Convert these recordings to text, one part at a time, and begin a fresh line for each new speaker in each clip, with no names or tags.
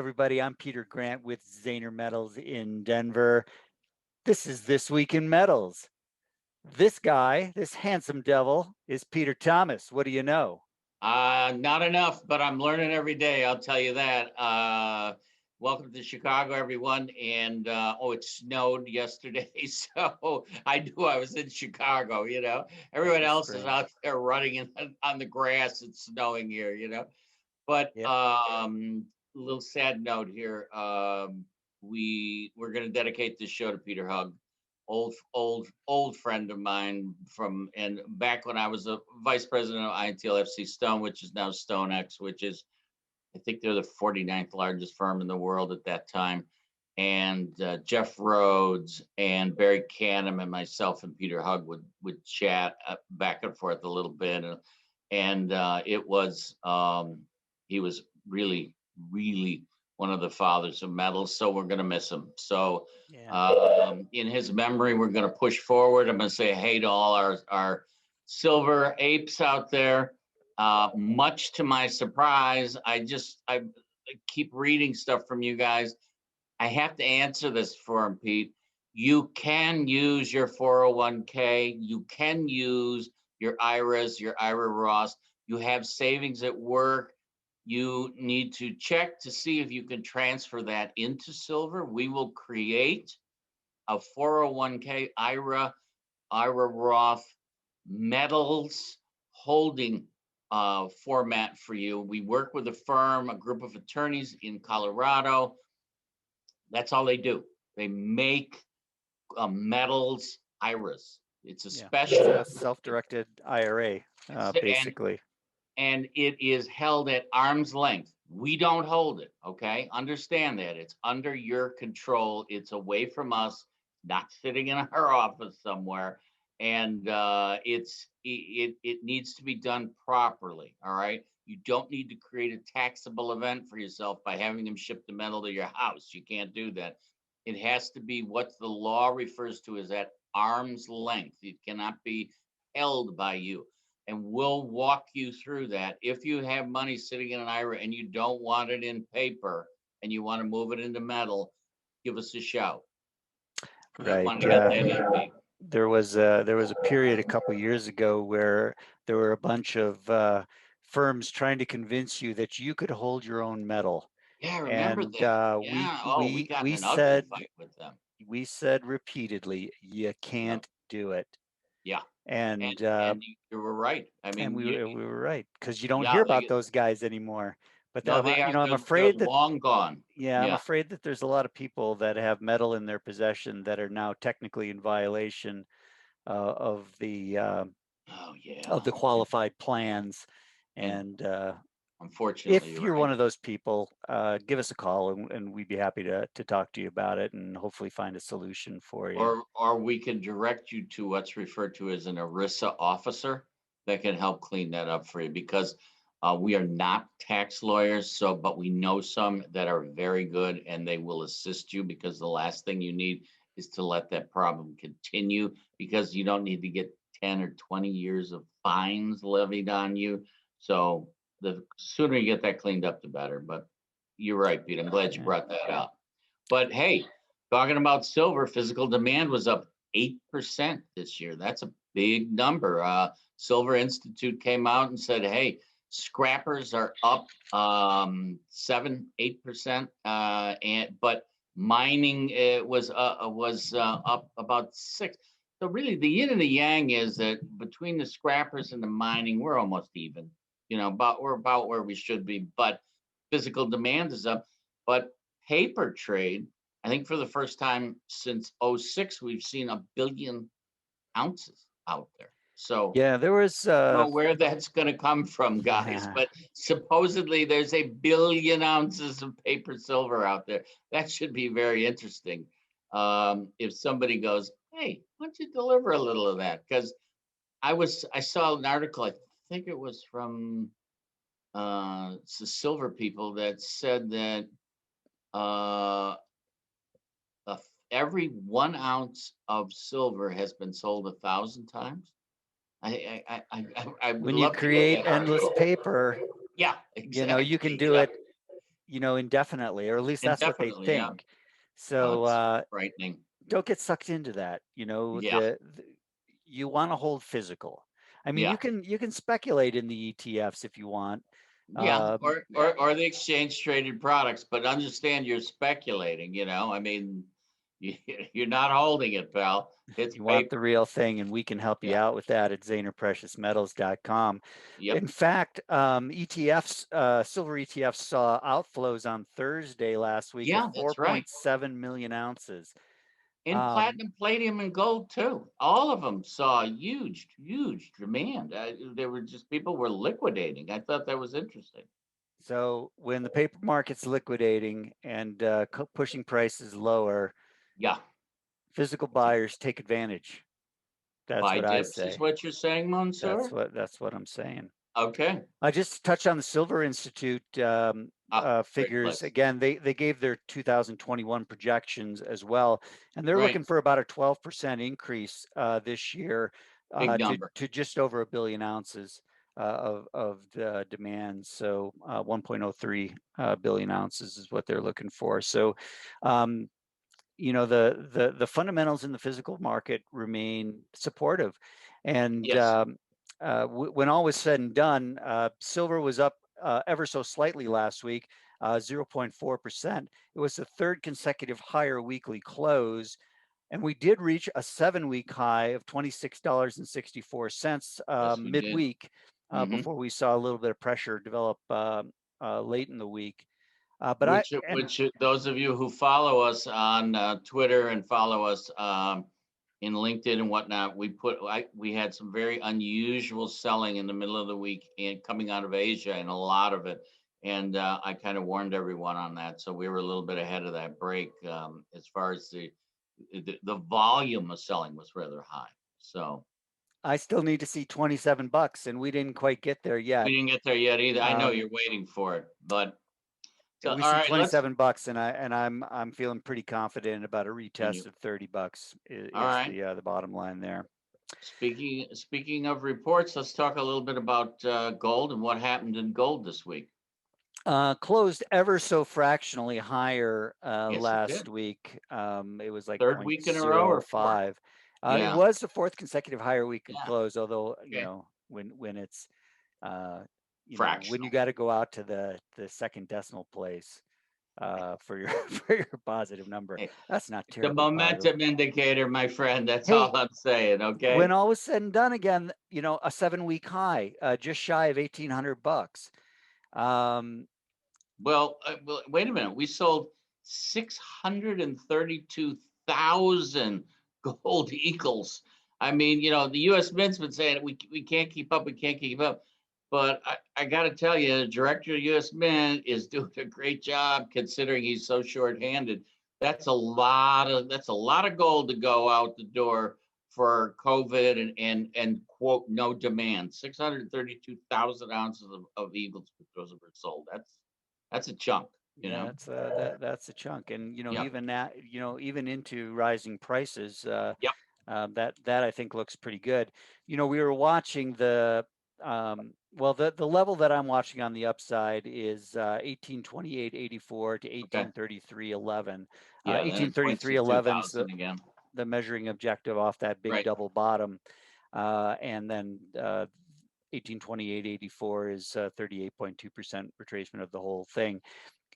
everybody. I'm Peter Grant with Zaner Metals in Denver. This is This Week in Metals. This guy, this handsome devil, is Peter Thomas. What do you know?
Not enough, but I'm learning every day. I'll tell you that. Welcome to Chicago, everyone. And it snowed yesterday, so I knew I was in Chicago. Everyone
Happy
else is
spring.
out there running on the grass. It's snowing here. But
Yep.
a little sad note here. We're going to dedicate this show to Peter Hugg, old friend of mine from and back when I was a vice president of INTL Stone, which is now StoneX, which is I think they're the 49th largest firm in the world at that time. And Jeff Rhodes and Barry Canham and myself and Peter Hugg would chat back and forth a little bit, and it was he was really one of the fathers of metals. So we're gonna miss him. So
Yeah.
in his memory, we're gonna push forward. I'm gonna say hey to all our silver apes out there. Much to my surprise, I keep reading stuff from you guys. I have to answer this for him, Pete. You can use your 401k. You can use your IRAs, your IRA Roths. You have savings at work. You need to check to see if you can transfer that into silver. We will create a 401k IRA Roth metals holding format for you. We work with a group of attorneys in Colorado. That's all they do. They make metals IRAs. It's a special
self-directed IRA, basically.
And it is held at arm's length. We don't hold it. Okay, understand that it's under your control. It's away from us, not sitting in our office somewhere. And it needs to be done properly. All right. You don't need to create a taxable event for yourself by having them ship the metal to your house. You can't do that. It has to be what the law refers to as at arm's length. It cannot be held by you. And we'll walk you through that. If you have money sitting in an IRA and you don't want it in paper and you want to move it into metal, give us a shout.
Right. There was a period a couple years ago where there were a bunch of firms trying to convince you that you could hold your own metal.
Yeah, I remember that. We got in an ugly fight with them.
We said repeatedly, you can't do it.
Yeah.
And
you were right. I mean,
we were right, because you don't hear about those guys anymore. But
no,
I'm afraid
they're long gone.
Yeah, I'm afraid that there's a lot of people that have metal in their possession that are now technically in violation of the qualified plans. And
unfortunately,
if you're one of those people, give us a call and we'd be happy to talk to you about it and hopefully find a solution for you.
Or we can direct you to what's referred to as an ERISA officer that can help clean that up for you, because we are not tax lawyers, but we know some that are very good and they will assist you, because the last thing you need is to let that problem continue, because you don't need to get 10 or 20 years of fines levied on you. So the sooner you get that cleaned up, the better. But you're right, Pete. I'm glad you brought that up. But hey, talking about silver, physical demand was up 8% this year. That's a big number. Silver Institute came out and said, hey, scrappers are up 7-8%, but mining was up about 6%. So really, the yin and the yang is that between the scrappers and the mining, we're almost even. We're about where we should be. But physical demand is up. But paper trade, I think for the first time since 2006, we've seen 1 billion ounces out there. So
yeah, there was
I don't know where that's going to come from, guys, but supposedly there's 1 billion ounces of paper silver out there. That should be very interesting. If somebody goes, hey, why don't you deliver a little of that? Because I saw an article, I think it was from the silver people, that said that every 1 ounce of silver has been sold 1,000 times. I
when you create endless paper,
yeah, exactly.
you can do it. indefinitely, or at least that's what they
Indefinitely, yeah.
think.
Oh,
So
it's frightening.
don't get sucked into that.
Yeah,
You want to hold physical. I mean,
yeah,
you can speculate in the ETFs if you want.
yeah.
Um,
Or the exchange traded products, but understand you're speculating, I mean, you're not holding it, pal. It's
You want the
paper.
real thing, and we can help you
Yeah.
out with that at ZanerPreciousMetals.com.
Yep.
In fact, ETFs, silver ETFs saw outflows on Thursday last week of
Yeah, that's right.
4.7 million ounces.
In
Um,
platinum, palladium, and gold too. All of them saw huge, huge demand. There were just people were liquidating. I thought that was interesting.
so when the paper market's liquidating and pushing prices lower,
Yeah.
physical buyers take advantage. That's
Buy
what I
dips is
say.
what you're saying, Monsieur?
That's what I'm saying.
Okay.
I just touched on the Silver Institute
Ah, great
figures.
place.
Again, they gave their 2021 projections as well, and they're
Right.
looking for about a 12% increase this year
Big
to
number.
just over a billion ounces of the demand. So 1.03 billion ounces is what they're looking for. So um, the fundamentals in the physical market remain supportive, and
Yes.
when all was said and done, silver was up ever so slightly last week, 0.4%. It was the third consecutive higher weekly close, and we did reach a 7-week high of $26.64
Yes, we did.
midweek
Hmm.
before we saw a little bit of pressure develop late in the week. But I
Which,
and
those of you who follow us on Twitter and follow us in LinkedIn and whatnot, we had some very unusual selling in the middle of the week and coming out of Asia, and a lot of it. And I kind of warned everyone on that, so we were a little bit ahead of that break as far as the volume of selling was rather high. So
I still need to see $27, and we didn't quite get there
we
yet.
didn't get there yet either. I know
Um,
you're waiting for it, but so
we
all
see
right, let's
$27, and I'm feeling pretty confident about a retest
continue.
of $30
All
is
right.
the bottom line there.
Speaking of reports, let's talk a little bit about gold and what happened in gold this week.
Closed ever so fractionally higher
Yes, it
last
did.
week. It was like
Third week in a row or fourth?
0.05. It
Yeah,
was the fourth consecutive higher weekly
yeah.
close, although
Okay.
when it's uh, when you
Fractional.
got to go out to the second decimal place for your for your positive number.
Hey,
That's not
the
terrible, by the way.
momentum indicator, my friend. That's
Hey,
all I'm saying.
when
Okay.
all was said and done, again, a 7-week high, just shy of $1,800. Um,
Well, wait a minute. We sold 632,000 gold eagles. I mean, the U.S. Mint's been saying we can't keep up, we can't keep up. But I got to tell you, the director of U.S. Mint is doing a great job considering he's so short-handed. That's a lot of gold to go out the door for COVID and quote no demand. 632,000 ounces of eagles because were sold. That's a chunk, you
yeah,
know?
that's a chunk, and
Yep.
even into rising prices,
Yep.
that I think looks pretty good. We were watching the level that I'm watching on the upside is 1828.84 to
Okay.
1833.11.
Yeah. Then it points to
1833.11's
2000 again.
the measuring objective off that big
Right.
double bottom, and then 1828.84 is 38.2% retracement of the whole thing.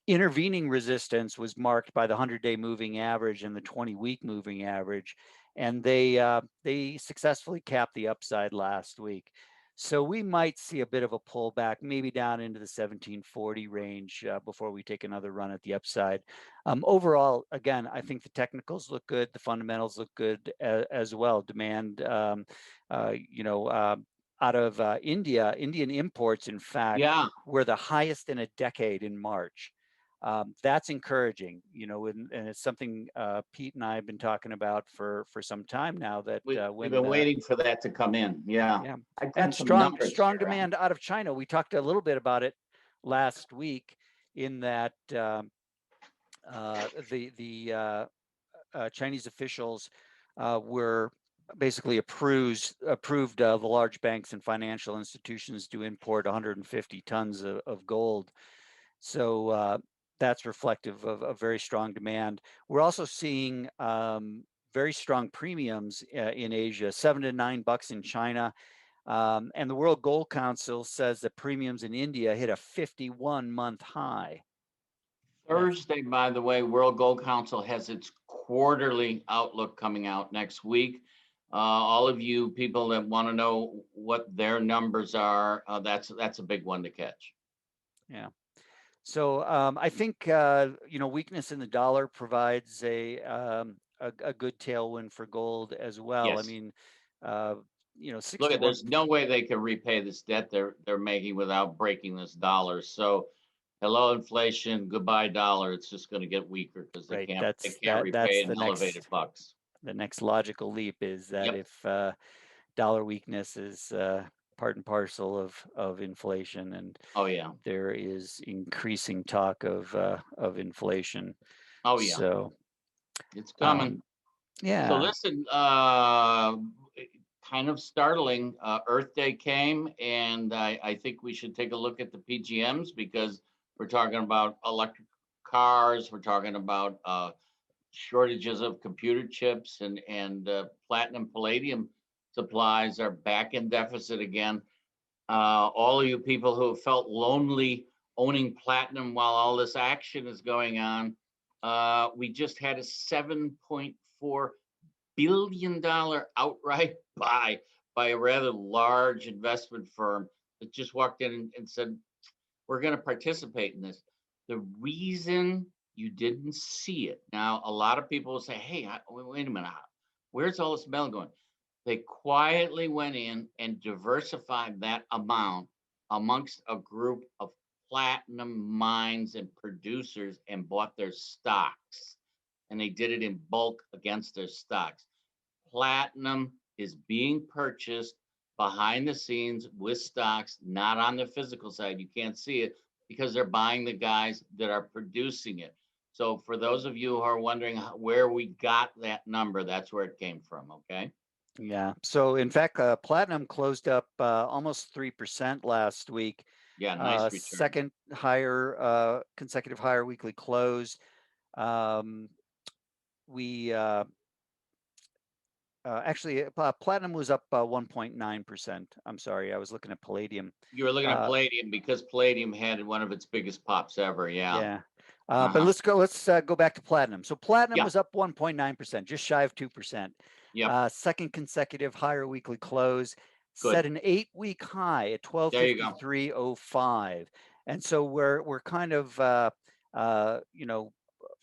Intervening resistance was marked by the 100-day moving average and the 20-week moving average, and they successfully capped the upside last week. So we might see a bit of a pullback, maybe down into the 1740 range before we take another run at the upside. Overall, again, I think the technicals look good, the fundamentals look good as well. Demand, out of Indian imports, in fact,
Yeah.
were the highest in a decade in March. That's encouraging, and it's something Pete and I have been talking about for some time now. That
We've been waiting for that to come in. Yeah.
yeah,
I've
and
got some numbers
strong
here.
demand out of China. We talked a little bit about it last week, in that the Chinese officials were basically approved the large banks and financial institutions to import 150 tons of gold. So that's reflective of a very strong demand. We're also seeing very strong premiums in Asia, $7 to $9 in China. And the World Gold Council says that premiums in India hit a 51-month high.
Thursday, by the way, World Gold Council has its quarterly outlook coming out next week. All of you people that want to know what their numbers are, that's a big one to catch.
Yeah. So I think weakness in the dollar provides a good tailwind for gold as well. I
Yes.
mean,
Look,
61.
there's no way they can repay this debt they're making without breaking this dollar. So, hello inflation, goodbye dollar. It's just going to get weaker because they
Right.
can't
That's
repay it
the
in elevated bucks.
next logical leap is that
Yep.
if dollar weakness is part and parcel of inflation, and
Oh yeah.
there is increasing talk of inflation.
Oh yeah.
So
It's coming. So
yeah,
listen, kind of startling. Earth Day came, and I think we should take a look at the PGMs because we're talking about electric cars. We're talking about shortages of computer chips, and platinum palladium supplies are back in deficit again. All of you people who have felt lonely owning platinum while all this action is going on, we just had a $7.4 billion outright buy by a rather large investment firm that just walked in and said, we're going to participate in this. The reason you didn't see it, now a lot of people will say, hey, wait a minute, where's all this metal going? They quietly went in and diversified that amount amongst a group of platinum mines and producers and bought their stocks. And they did it in bulk against their stocks. Platinum is being purchased behind the scenes with stocks, not on the physical side. You can't see it because they're buying the guys that are producing it. So for those of you who are wondering where we got that number, that's where it came from. Okay.
yeah. So in fact, platinum closed up almost 3% last week.
Yeah, nice return.
Second higher consecutive higher weekly close. Um, we Actually, platinum was up 1.9%. I'm sorry, I was looking at palladium.
You were looking at Palladium because Palladium had one of its biggest pops ever. Yeah.
Yeah. But
Uh-huh.
let's go back to platinum. So platinum
Yeah.
was up 1.9%, just shy of 2%.
Yep.
Second consecutive higher weekly close, set
Good.
an 8-week high at
There you go.
1253.05. And so we're kind of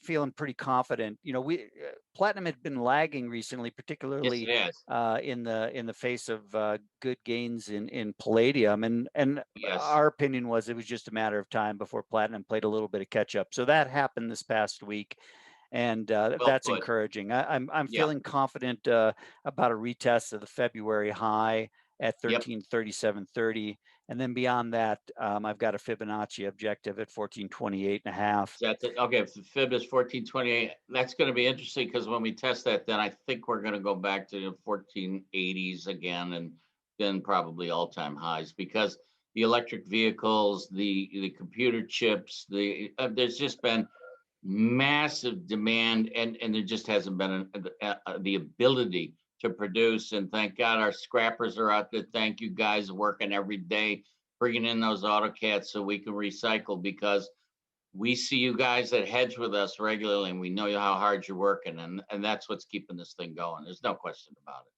feeling pretty confident. We platinum had been lagging recently,
Yes, it
particularly
is.
in the face of good gains in palladium, and
Yes.
our opinion was it was just a matter of time before platinum played a little bit of catch up. So that happened this past week, and
Well
that's
put.
encouraging. I'm
Yeah.
feeling confident about a retest of the February high at
Yep.
1337.30, and then beyond that, I've got a Fibonacci objective at 1428.5.
That's it. Okay. If the fib is 1428, that's going to be interesting because when we test that, then I think we're going to go back to the 1480s again, and then probably all-time highs because the electric vehicles, the computer chips, there's just been massive demand, and there just hasn't been the ability to produce. And thank God our scrappers are out there. Thank you guys working every day, bringing in those AutoCADs so we can recycle because we see you guys that hedge with us regularly, and we know how hard you're working, and that's what's keeping this thing going. There's no question about it.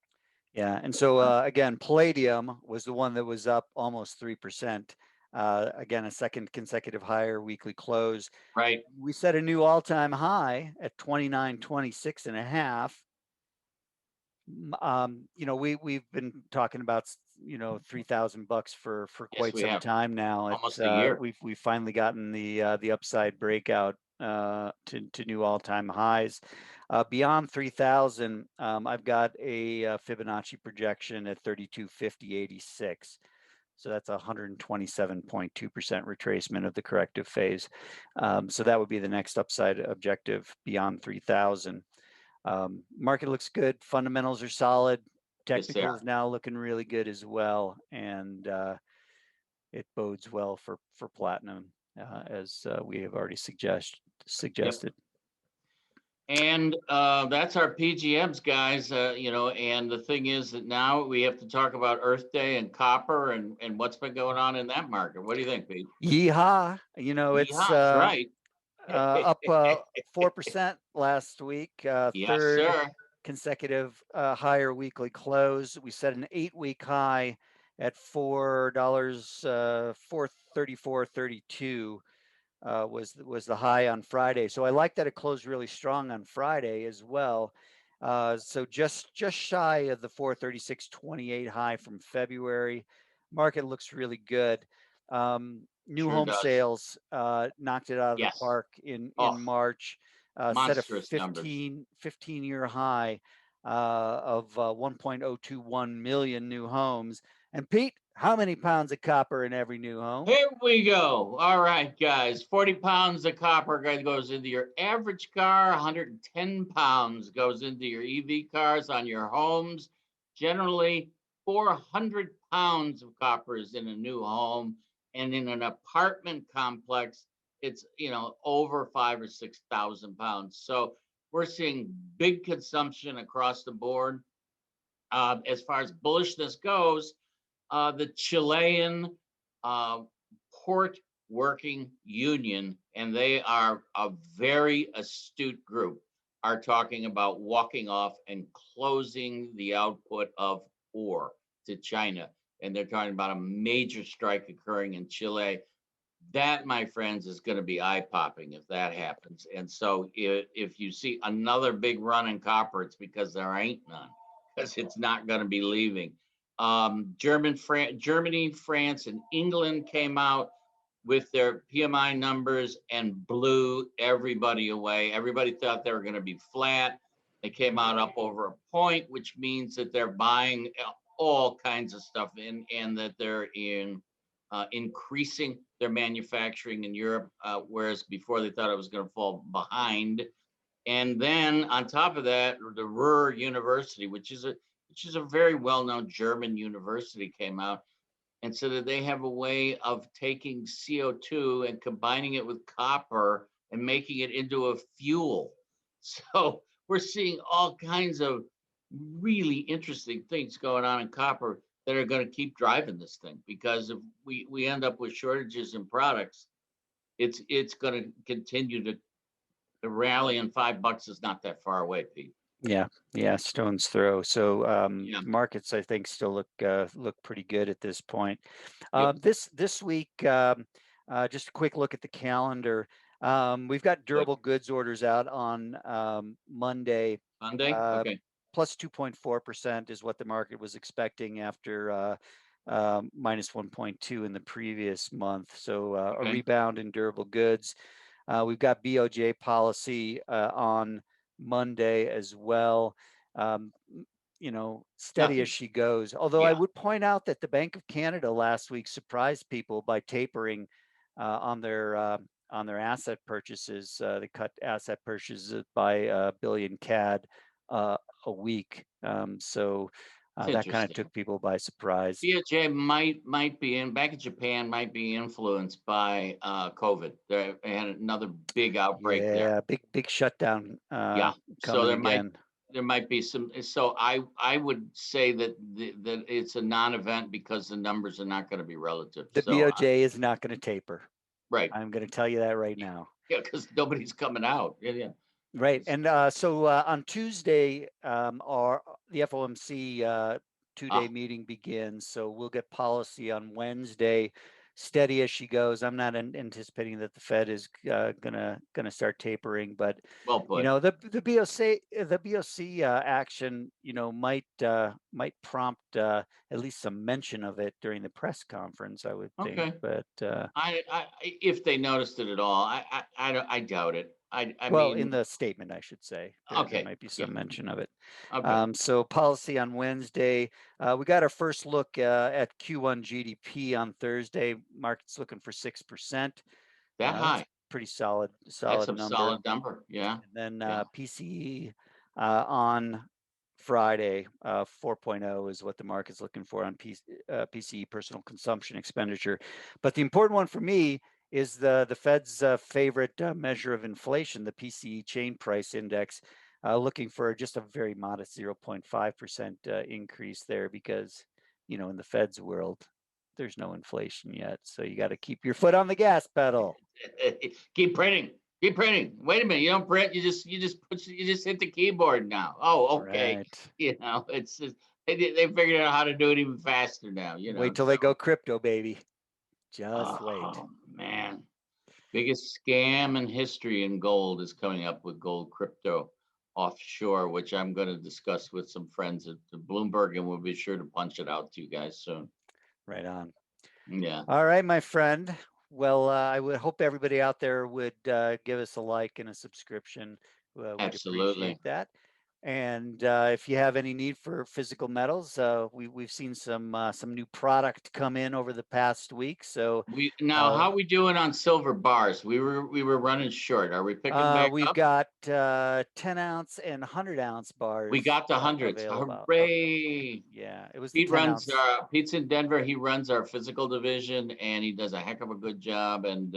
Yeah, and so again, palladium was the one that was up almost 3%. Again, a second consecutive higher weekly close.
Right.
We set a new all-time high at 2926.5. We've been talking about 3,000 bucks for
Yes,
quite
we
some
have
time now.
almost a year.
We've finally gotten the upside breakout to new all-time highs. Beyond 3,000, I've got a Fibonacci projection at 3250.86. So that's 127.2% retracement of the corrective phase. So that would be the next upside objective beyond 3,000. Market looks good. Fundamentals are solid.
Yes, they
Technical
are.
is now looking really good as well, and it bodes well for platinum. as we have already
Yep.
suggested.
And that's our PGMs, guys. And the thing is that now we have to talk about Earth Day and copper and what's been going on in that market. What do you think, Pete?
Yeehaw! It's
Yeehaw, that's right.
up 4% last week,
Yes,
third
sir.
consecutive higher weekly close. We set an 8-week high at $4, 434.32 was the high on Friday. So I like that it closed really strong on Friday as well. So just shy of the 436.28 high from February. Market looks really good. New
Sure
home
does.
sales knocked it out of the
Yes.
park in
Oh,
March. Set a
monstrous numbers.
15-year high of 1.021 million new homes. And Pete, how many pounds of copper in every new home?
Here we go. All right, guys. 40 pounds of copper goes into your average car. 110 pounds goes into your EV cars on your homes. Generally, 400 pounds of copper is in a new home. And in an apartment complex, it's, over 5 or 6 thousand pounds. So we're seeing big consumption across the board. As far as bullishness goes, the Chilean uh, Port Working Union, and they are a very astute group, are talking about walking off and closing the output of ore to China. And they're talking about a major strike occurring in Chile. That, my friends, is going to be eye popping if that happens. And so if you see another big run in copper, it's because there ain't none, because it's not going to be leaving. Germany, France, and England came out with their PMI numbers and blew everybody away. Everybody thought they were going to be flat. They came out up over a point, which means that they're buying all kinds of stuff and that they're increasing their manufacturing in Europe, whereas before they thought it was going to fall behind. And then on top of that, the Ruhr University, which is a very well-known German university, came out and said that they have a way of taking CO2 and combining it with copper and making it into a fuel. So we're seeing all kinds of really interesting things going on in copper that are going to keep driving this thing, because if we end up with shortages in products, it's going to continue to rally, and $5 is not that far away, Pete.
Yeah, stone's throw. So
Yeah.
markets, I think, still look pretty good at this point.
Yep.
This week, just a quick look at the calendar. We've got
Good.
durable goods orders out on Monday.
Monday. Okay.
Plus 2.4% is what the market was expecting after minus 1.2 in the previous month. So a
Okay.
rebound in durable goods. We've got BOJ policy on Monday as well. Steady as
Nothing.
she goes. Although I
Yeah.
would point out that the Bank of Canada last week surprised people by tapering on their asset purchases. They cut asset purchases by a billion CAD a week. So
It's
that kind of
interesting.
took people by surprise.
BOJ might be in back in Japan, might be influenced by COVID. They had another big outbreak there.
Yeah, big shutdown
Yeah. So
coming again.
there might be some. So I would say that that it's a non-event because the numbers are not going to be relative.
The
So
BOJ is not going to taper.
right.
I'm going to tell you that right now.
Yeah, because nobody's coming out. Yeah, yeah.
Right. And so on Tuesday, the FOMC 2-day
Ah,
meeting begins. So we'll get policy on Wednesday, steady as she goes. I'm not anticipating that the Fed is gonna start tapering, but
well put.
the BOC action, might prompt at least some mention of it during the press conference, I would think.
Okay.
But
If they noticed it at all, I doubt it. I
well, in
mean,
the statement, I should say, there
okay.
might be
Yeah.
some mention of it.
Okay.
So policy on Wednesday. We got our first look at Q1 GDP on Thursday. Market's looking for 6%.
That
That's
high.
pretty solid
That's a
number.
solid number. Yeah.
And then
Yeah.
PCE on Friday, 4.0 is what the market's looking for on PCE, personal consumption expenditure. But the important one for me is the Fed's favorite measure of inflation, the PCE chain price index, looking for just a very modest 0.5% increase there because, you know, in the Fed's world, there's no inflation yet. So you got to keep your foot on the gas pedal.
Keep printing. Keep printing. Wait a minute. You don't print. You just hit the keyboard now. Oh, okay.
Right.
You know, it's just, they figured out how to do it even faster now. You know.
Wait till they
So,
go crypto, baby. Just wait.
oh man, biggest scam in history in gold is coming up with gold crypto offshore, which I'm going to discuss with some friends at the Bloomberg, and we'll be sure to punch it out to you guys soon.
Right on.
Yeah,
All right, my friend. Well, I would hope everybody out there would give us a like and a subscription. We'd appreciate
absolutely.
that. And if you have any need for physical metals, we've seen some new product come in over the past week. So
How we doing on silver bars? We were running short. Are we picking back
we've
up?
got 10-ounce and 100-ounce
We
bars
got the hundreds.
available.
Hooray!
Yeah, it was the
Pete
10
runs
ounce.
Pete's in Denver. He runs our physical division, and he does a heck of a good job. And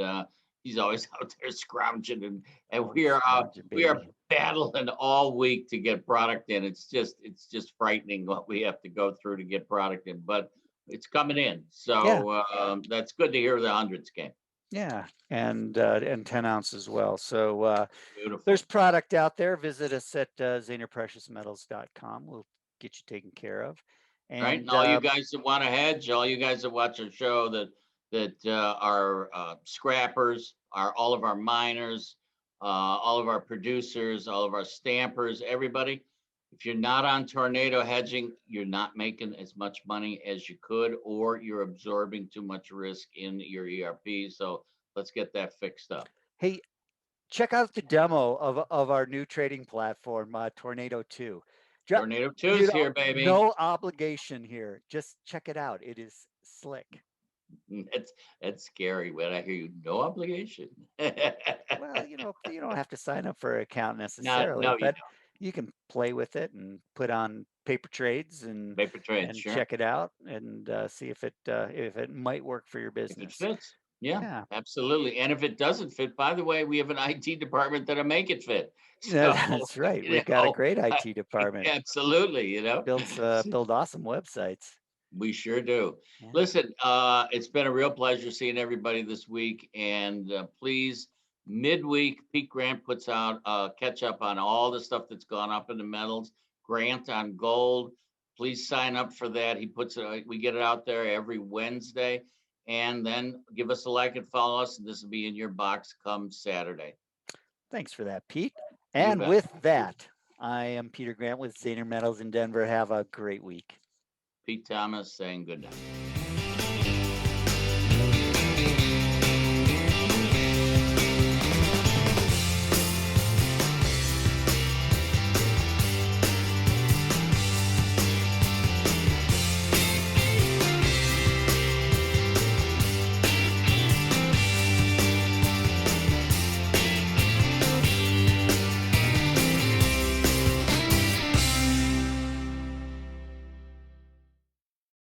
he's always out there scrounging, and
Always scrounging,
we are
baby.
battling all week to get product in. It's just frightening what we have to go through to get product in, but it's coming in.
Yeah,
So that's good to hear the hundreds came.
yeah, and 10 ounce as well. So there's
Beautiful.
product out there. Visit us at zanerpreciousmetals.com. We'll get you taken care of.
Right? And
And
all you guys that want to hedge, all you guys that watch our show that are scrappers, are all of our miners, all of our producers, all of our stampers, everybody. If you're not on tornado hedging, you're not making as much money as you could, or you're absorbing too much risk in your ERP. So let's get that fixed up.
hey, check out the demo of our new trading platform, Tornado 2.
Tornado
You
two's
know,
here, baby.
no obligation here. Just check it out. It is slick.
That's scary when I hear you. No obligation.
Well, you don't have to sign up for an account
No,
necessarily,
no, you
but
don't.
you can play with it and put on paper trades
Paper trade,
and
sure.
check it out and see if it might work for your
If it
business.
fits. Yeah,
Yeah,
absolutely. And if it doesn't fit, by the way, we have an IT department that'll make it fit. So,
that's right.
you
We've got a
know,
great
I-
IT department.
absolutely,
Build awesome websites.
we sure do.
Yeah.
Listen, it's been a real pleasure seeing everybody this week. And please, midweek, Pete Grant puts out catch up on all the stuff that's gone up in the metals. Grant on gold. Please sign up for that. He puts it. We get it out there every Wednesday. And then give us a like and follow us. And this will be in your box come Saturday.
Thanks for that, Pete.
You
And
bet.
with that, I am Peter Grant with Zaner Metals in Denver. Have a great week.
Pete Thomas saying good night.